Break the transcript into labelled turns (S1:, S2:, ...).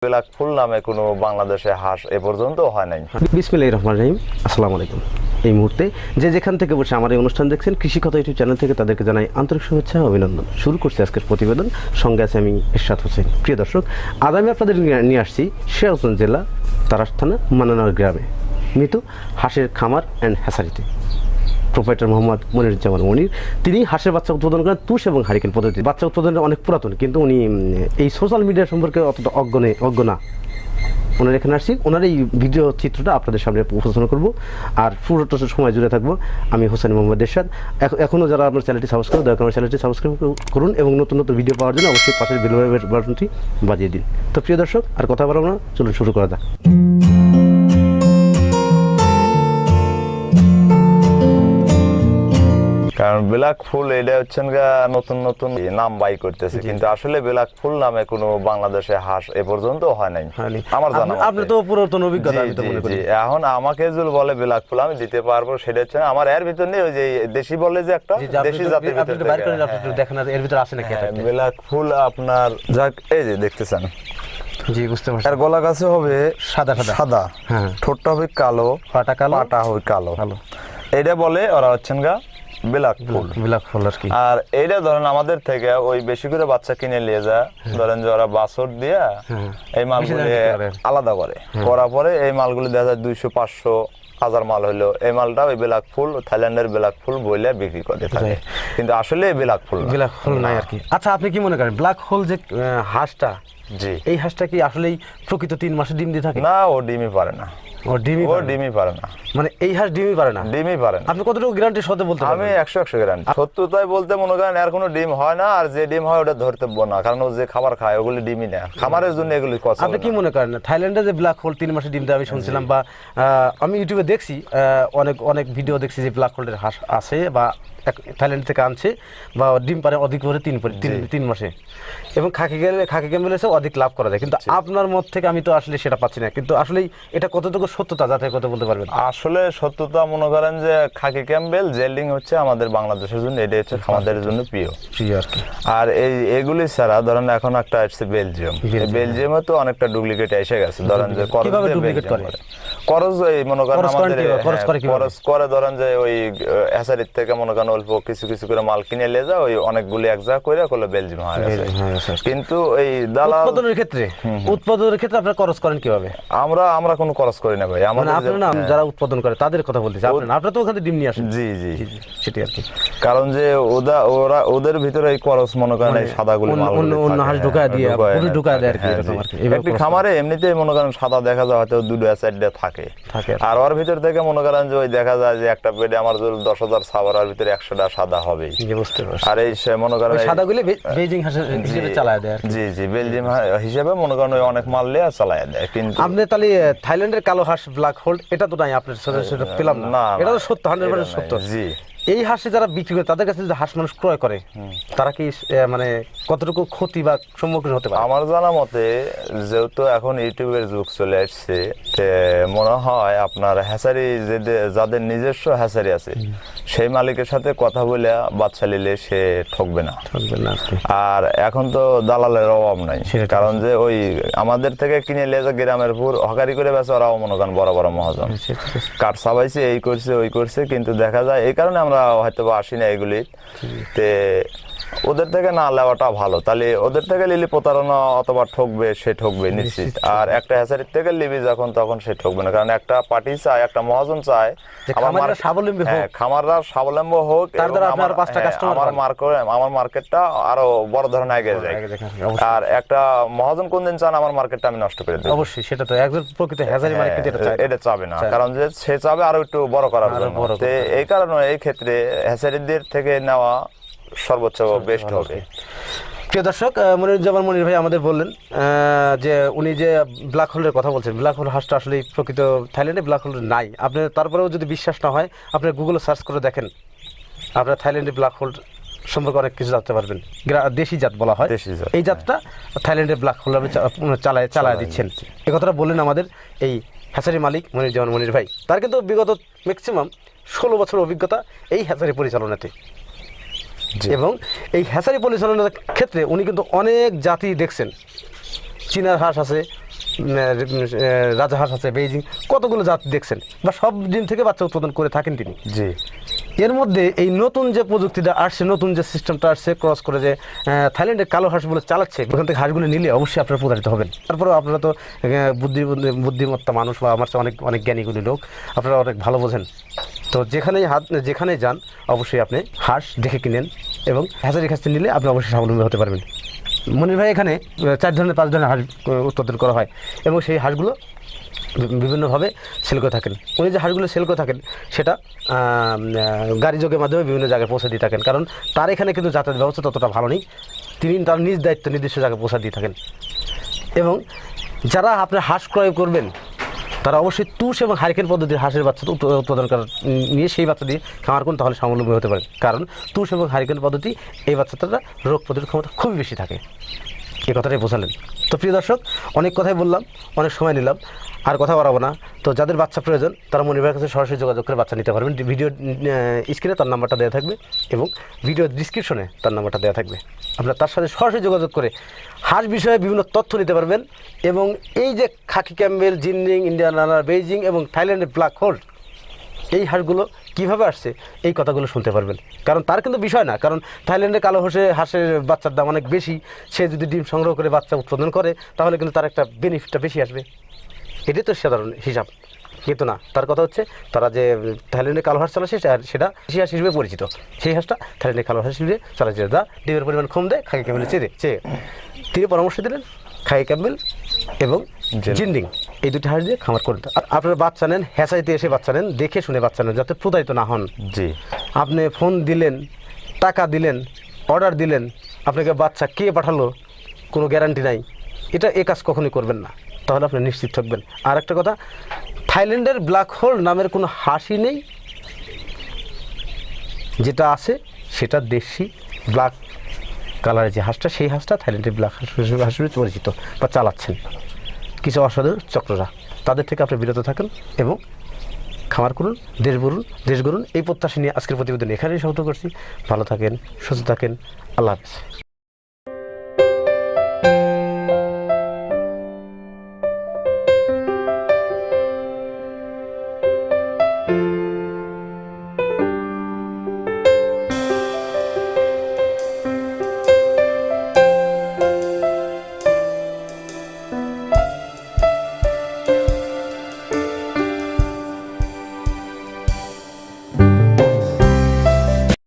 S1: Black ফুল নামে কোনো বাংলাদেশে হাঁস এ পর্যন্ত হয় নাই।
S2: বিসমিল্লাহির রহমানির রহিম। আসসালামু আলাইকুম। এই মুহূর্তে যে যেখান থেকে বসে আমার এই অনুষ্ঠান দেখছেন কৃষি কথা ইউটিউব চ্যানেল থেকে তাদেরকে জানাই আন্তরিক শুভেচ্ছা ও অভিনন্দন। শুরু করছি আজকের প্রতিবেদন, সঙ্গে আছে আমি ইরশাদ হোসেন। প্রিয় দর্শক, আজ আমি আপনাদের নিয়ে আসছি সিরাজগঞ্জ জেলা তারাস থানা মানানগর গ্রামে মৃত হাঁসের খামার অ্যান্ড হ্যাচারিতে প্রোপাইটার মোহাম্মদ মনিরুজ্জামান মনির। তিনি হাঁসের বাচ্চা উৎপাদন করেন তুষ এবং হারিকেন পদ্ধতি। বাচ্চা উৎপাদনের অনেক পুরাতন, কিন্তু উনি এই সোশ্যাল মিডিয়া সম্পর্কে অতটা অজ্ঞ না। ওনার এখানে আসছি, ওনার এই ভিডিও চিত্রটা আপনাদের সামনে উপস্থাপন করবো, আর পুরোটা সময় জুড়ে থাকবো আমি হোসেন মোহাম্মদ এরশাদ। এখনও যারা আপনার চ্যানেলটি সাবস্ক্রাইব দয়া করে আমার চ্যানেলটি সাবস্ক্রাইব করুন এবং নতুন নতুন ভিডিও পাওয়ার জন্য অবশ্যই পাশের বেল বাটনটি বাজিয়ে দিন। তো প্রিয় দর্শক, আর কথা বলবো না, চলুন শুরু করা যাক।
S1: কারণ ব্ল্যাক ফুল এটা হচ্ছেন নতুন নতুন নাম বাই করতেছে, কিন্তু আসলে ব্ল্যাক ফুল নামে কোনো বাংলাদেশে হাঁস এ পর্যন্ত হয় নাই আমার জানা।
S2: আপনি তো পুরাতন অভিজ্ঞতা।
S1: এখন আমাকে যদি বলে ব্ল্যাক ফুল আমি দিতে পারবো, সেটা হচ্ছে আমার এর ভিতর নেই। ওই যে দেশি বলে যে একটা দেশি জাতের
S2: দেখেন এর ভিতরে আছে নাকি
S1: ব্ল্যাক ফুল আপনার, যাক এই যে দেখতেছেন।
S2: জি, বুঝতে পারছি।
S1: এর গলা কাছে হবে সাদা সাদা, হ্যাঁ, ঠোঁটটা হবে কালো, পাটা হবে কালো। এটা বলে ওরা হচ্ছেন ব্ল্যাক ফুল আর কি। আর এইটা ধরেন আমাদের থেকে ওই বেশি করে বাচ্চা কিনে নিয়ে যায়, ধরেন যে ওরা বাছর দিয়া এই মালগুলি আলাদা করে, করার পরে এই মালগুলি দেখা যায় 200-500 হাজার মাল হইলো, এই মালটা ওই ব্ল্যাক ফুল, থাইল্যান্ডের ব্ল্যাক ফুল বইলে বিক্রি করে থাকে, কিন্তু আসলে ব্ল্যাক ফুল
S2: নাই আর কি। আচ্ছা, আপনি কি মনে করেন ব্ল্যাক হোল যে হাঁসটা,
S1: জি,
S2: এই হাঁসটা কি আসলেই প্রকৃত 3 মাসে ডিম দিয়ে থাকে?
S1: না, ও ডিমই পারে না। ডিমই পারে না,
S2: মানে এই হাঁস ডিমই পারে না?
S1: ডিমই পারে না।
S2: আপনি কতটুকু গ্যারান্টির সাথে বলতে পারেন?
S1: আমি 100 গ্যারান্টি। সত্যতাই বলতে মনে করেন এর কোনো ডিম হয় না, আর যে ডিম হয় ওটা ধরতে না, কারণ ও যে খাবার খায় ওগুলি ডিমই না, খামারের জন্য এগুলি কথা।
S2: আপনি কি মনে করেন থাইল্যান্ডে যে ব্ল্যাক হোল 3 মাসে ডিম দেয়, আমি শুনছিলাম বা আমি ইউটিউবে দেখছি, অনেক ভিডিও দেখছি যে ব্ল্যাক হোলের হাঁস আছে বা থাইল্যান্ড থেকে আনছে বা ডিম পারে অধিক করে 3 মাসে, এবং খাকি ক্যাম্বেল এসে অধিক লাভ করা যায়। কিন্তু আপনার মত থেকে আমি তো আসলে সেটা পাচ্ছি না, কিন্তু আসলে এটা কতটুকু সত্যতা যাতে কথা বলতে পারবেন?
S1: আসলে সত্যতা মনে করেন যে খাকি ক্যাম্বেল জেল্ডিং হচ্ছে আমাদের বাংলাদেশের জন্য, এটা হচ্ছে আমাদের জন্য প্রিয় আর কি। আর এগুলি ছাড়া ধরেন এখন একটা আসছে বেলজিয়ামে তো অনেকটা ডুপ্লিকেট এসে গেছে। ধরেন যে করজ মনে করেন আমাদের খরচ করে, ধরেন যে ওই হ্যাচারির থেকে মনে করেন অল্প কিছু কিছু করে মাল কিনে নিয়ে যায়, ওই অনেকগুলি এক জায়গা করে করলে বেলজিয়াম হয়। কিন্তু এই দালাল উৎপাদনের
S2: ক্ষেত্রে আপনারা খরচ করেন কিভাবে?
S1: আমরা কোনো খরচ করি না ভাই।
S2: আপনারা যারা উৎপাদন করে তাদের কথা বলতেছি, আপনারা তো ওখানে ডিম নিয়ে আসেন।
S1: জি জি,
S2: সেটাই আর কি।
S1: কারণ যে ওদের ভিতরে এই খরচ মনে করেন এই সাদাগুলি
S2: অন্য হাঁস ঢোকায় দিয়ে ঢোকায় দেয় আর কি, এরকম আর কি।
S1: একটি খামারে এমনিতেই মনে করেন সাদা দেখা যায় হয়তো 2-4টা থাকে, আর ওর ভিতর থেকে মনে করেন যে ওই দেখা যায় যে একটা বেডে আমার 10,000 ছাবার, ওর ভিতরে 100টা সাদা হবে। আর এই মনে করেন
S2: সাদাগুলি বেজিং হাঁসের হিসেবে চালায় দেয়।
S1: জি জি, বেলজিয়াম হিসেবে মনে করেন অনেক মাল লিয়ে চালায় দেয়। কিন্তু
S2: আপনি তাহলে থাইল্যান্ডের কালো হাঁস ব্ল্যাক হোল এটা তো নাই আপনার, সেটা পেলাম না। এটা তো সত্য, 100% সত্য। জি, এই হাঁসে যারা বিক্রি করে তাদের কাছে যদি হাঁস মানুষ ক্রয় করে, তারা কি মানে কতটুকু ক্ষতি বা সম্মুখীন হতে পারে?
S1: আমার জানা মতে, যেহেতু এখন ইউটিউবের যুগ চলে আসছে, মনে হয় আপনার হ্যাচারি যাদের নিজস্ব হ্যাচারি আছে সেই মালিকের সাথে কথা বলে বাচ্চা নিলে সে ঠকবে না। আর এখন তো দালালের অভাব নাই, কারণ যে ওই আমাদের থেকে কিনে নিয়ে যায় গ্রামের পুর হকারি করে বেছে, ওরাও মনে করেন বড় বড় মহাজন কাঠ সাবাইছে, এই করছে ওই করছে, কিন্তু দেখা যায় এই কারণে আমরা হয়তো আসি না এগুলি। ওদের থেকে না নেওয়াটা ভালো, তাহলে ওদের থেকে নিলে প্রতারণা অথবা ঠকবে, সে ঠকবে নিশ্চিত। আর একটা হ্যাচারির থেকে নিবি যখন, তখন সে ঠকবে না, কারণ একটা পার্টি চায়, একটা মহাজন চায় খামাররা স্বাবলম্বী হোক, আমার মার্কেটটা আরো বড় ধরনের আগে যায়। আর একটা মহাজন কোনদিন চান আমার মার্কেটটা আমি নষ্ট করে দেব?
S2: অবশ্যই, সেটা তো একজন প্রকৃত হ্যাচারি মালিক
S1: এটা চাবে না, কারণ যে সে চাবে আরো একটু বড় করার জন্য। এই কারণে এই ক্ষেত্রে হ্যাচারিদের থেকে নেওয়া সর্বোচ্চ বেস্ট হবে।
S2: প্রিয় দর্শক, মনিরুজ্জামান মনির ভাই আমাদের বললেন যে উনি যে ব্ল্যাক হোলের কথা বলছেন, ব্ল্যাক হোল হাঁসটা আসলে প্রকৃত থাইল্যান্ডে ব্ল্যাক হোল নাই। আপনি তারপরেও যদি বিশ্বাস না হয়, আপনি গুগলে সার্চ করে দেখেন, আপনার থাইল্যান্ডে ব্ল্যাক হোল সম্পর্কে অনেক কিছু জানতে পারবেন। দেশি জাত বলা হয় এই জাতটা, থাইল্যান্ডের ব্ল্যাক হোল চালায় দিচ্ছেন। এই কথাটা বললেন আমাদের এই হ্যাচারি মালিক মনিরুজ্জামান মনির ভাই। তার কিন্তু বিগত ম্যাক্সিমাম 16 বছর অভিজ্ঞতা এই হ্যাচারি পরিচালনাতে, এবং এই হ্যাচারি পরিচালনার ক্ষেত্রে উনি কিন্তু অনেক জাতি দেখছেন। চীনার হাঁস আছে, রাজা হাঁস আছে, বেইজিং, কতগুলো জাত দেখছেন, বা সব ডিম থেকে বাচ্চা উৎপাদন করে থাকেন তিনি।
S1: জি।
S2: এর মধ্যে এই নতুন যে প্রযুক্তিটা আসছে, নতুন যে সিস্টেমটা আসছে, ক্রস করে যে থাইল্যান্ডের কালো হাঁসগুলো চালাচ্ছে, ওখান থেকে হাঁসগুলো নিলে অবশ্যই আপনারা প্রতারিত হবেন। তারপরেও আপনারা তো বুদ্ধিমত্তা মানুষ, বা আমার চেয়ে অনেক অনেক জ্ঞানীগুলি লোক, আপনারা অনেক ভালো বোঝেন। তো যেখানেই যান অবশ্যই আপনি হাঁস দেখে কিনেন, এবং হ্যাচারির কাছ থেকে নিলে আপনি অবশ্যই স্বাবলম্বী হতে পারবেন। মনির ভাই এখানে 4 ধরনের 5 ধরনের হাঁস উৎপাদন করা হয়, এবং সেই হাঁসগুলো বিভিন্নভাবে সেল করে থাকেন। উনি যে হাঁসগুলো সেল করে থাকেন সেটা গাড়ি যোগের মাধ্যমে বিভিন্ন জায়গায় পৌঁছে দিয়ে থাকেন, কারণ তার এখানে কিন্তু যাতায়াত ব্যবস্থা ততটা ভালো নেই। তিনি তার নিজ দায়িত্ব নির্দিষ্ট জায়গায় পৌঁছে দিয়ে থাকেন। এবং যারা আপনার হাঁস ক্রয় করবেন তারা অবশ্যই তুষ এবং হারিকেন পদ্ধতির হাঁসের বাচ্চা উৎপাদন করার নিয়ে সেই বাচ্চা দিয়ে খামার করুন, তাহলে স্বাবলম্বী হতে পারে। কারণ তুষ এবং হারিকেন পদ্ধতি এই বাচ্চাটা রোগ প্রতিরোধ ক্ষমতা খুবই বেশি থাকে। এই কথাটাই বোঝালেন। তো প্রিয় দর্শক, অনেক কথাই বললাম, অনেক সময় নিলাম, আর কথা বাড়াবো না। তো যাদের বাচ্চা প্রয়োজন তারা মনির ভাইয়ের কাছে সরাসরি যোগাযোগ করে বাচ্চা নিতে পারবেন। ভিডিও স্ক্রিনে তার নাম্বারটা দেওয়া থাকবে, এবং ভিডিও ডিসক্রিপশনে তার নাম্বারটা দেওয়া থাকবে। আপনারা তার সাথে সরাসরি যোগাযোগ করে হাঁস বিষয়ে বিভিন্ন তথ্য নিতে পারবেন। এবং এই যে খাকি ক্যাম্বেল, জিনরিং, ইন্ডিয়ান রানার, বেইজিং এবং থাইল্যান্ডের ব্ল্যাক হোল, এই হাঁসগুলো কীভাবে আসছে এই কথাগুলো শুনতে পারবেন। কারণ তার কিন্তু বিষয় না, কারণ থাইল্যান্ডে কালো হাঁসের বাচ্চার দাম অনেক বেশি, সে যদি ডিম সংগ্রহ করে বাচ্চা উৎপাদন করে তাহলে কিন্তু তার একটা বেনিফিটটা বেশি আসবে। এটাই তো সাধারণ হিসাব। কিন্তু না, তার কথা হচ্ছে তারা যে থাইল্যান্ডের কালো হাঁস চালাচ্ছে সেটা দেশি হাঁস হিসেবে পরিচিত। সেই হাঁসটা থাইল্যান্ডের কালো হাঁস হিসেবে চালাচ্ছে, যা ডিমের পরিমাণ কম দেয়, খাকি ক্যাম্বেল চেয়ে তিনি পরামর্শ দিলেন খাকি ক্যাম্বেল এবং জিনরিং, এই দুটি হাঁস দিয়ে খামার করতে। আপনারা বাচ্চা নেন, হ্যাচারিতে এসে বাচ্চা নেন, দেখে শুনে বাচ্চা নেন, যাতে প্রতারিত না হন।
S1: জি।
S2: আপনি ফোন দিলেন, টাকা দিলেন, অর্ডার দিলেন, আপনাকে বাচ্চা কে পাঠালো কোনো গ্যারান্টি নাই, এ কাজ কখনোই করবেন না, তাহলে আপনি নিশ্চিত থাকবেন। আর একটা কথা, থাইল্যান্ডের ব্ল্যাক হোল নামের কোনো হাঁসই নেই, যেটা আছে সেটা দেশি ব্ল্যাক কালারের যে হাঁসটা, সেই হাঁসটা থাইল্যান্ডের ব্ল্যাক হাঁস হিসেবে পরিচিত বা চালাচ্ছেন কিছু অসাধু চক্ররা। তাদের থেকে আপনি বিরত থাকেন এবং খামার করুন, দেশ গড়ুন, এই প্রত্যাশা নিয়ে আজকের প্রতিবেদন এখানেই সমাপ্ত করছি। ভালো থাকেন, সুস্থ থাকেন, আল্লাহ হাফেজ।